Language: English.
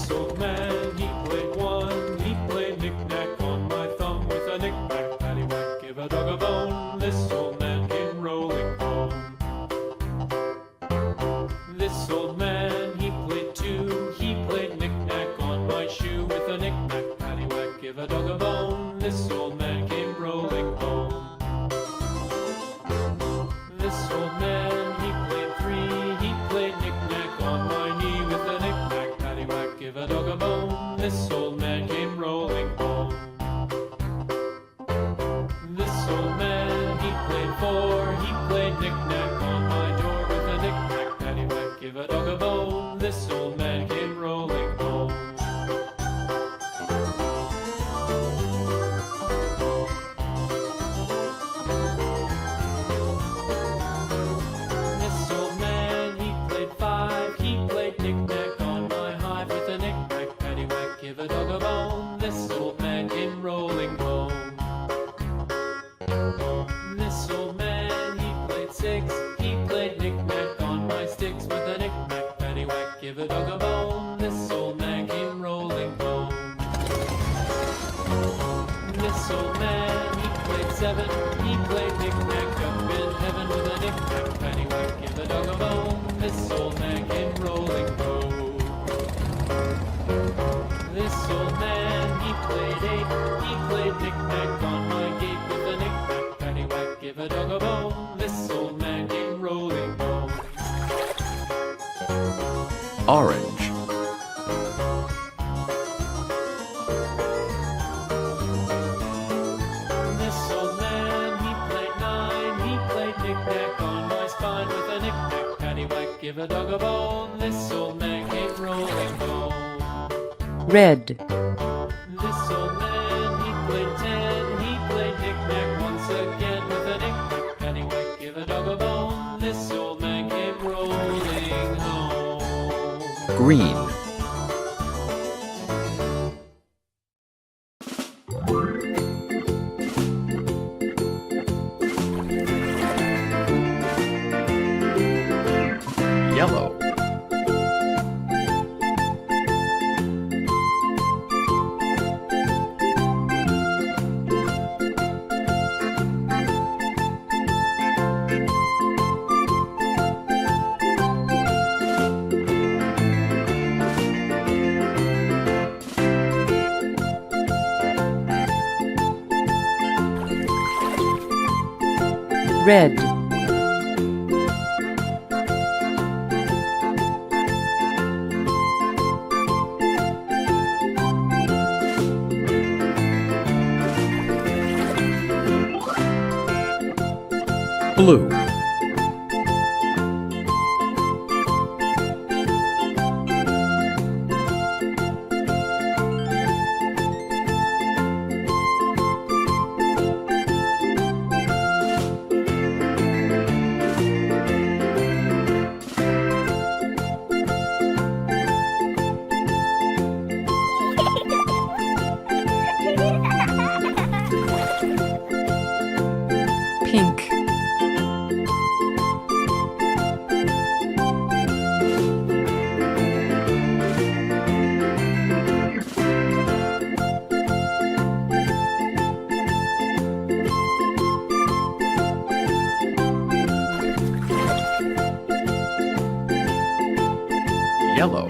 This old man, he played one. He played knick-knack on my thumb with a knick-knack, paddywhack, give a dog a bone. This old man came rolling home. This old man, he played two. He played knick-knack on my shoe with a knick-knack, paddywhack, give a dog a bone. This old man came rolling home. This old man, he played three. He played knick-knack on my knee with a knick-knack, paddywhack, give a dog a bone. This old man came rolling home. This old man, he played four. He played knick-knack on my door with a knick-knack, paddywhack, give a dog a bone. This old man came rolling home. This old man, he played five. He played knick-knack on my hive with a knick-knack, paddywhack, give a dog a bone. This old man came rolling home. This old man, he played six. He played knick-knack on my sticks with a knick-knack, paddywhack, give a dog a bone. This old man came rolling home. This old man, he played seven. He played knick-knack up in heaven with a knick-knack, paddywhack, give a dog a bone. This old man came rolling home. This old man, he played eight. He played knick-knack on my gate with a knick-knack, paddywhack, give a dog a bone. This old man came rolling home. Orange. This old man, he played nine. He played knick-knack on my spine with a knick-knack, paddywhack, give a dog a bone. This old man came rolling home. Red. This old man, he played ten. He played knick-knack once again with a knick-knack, paddywhack, give a dog a bone. This old man came rolling home. Green. Yellow. Red. Blue. Pink. Yellow.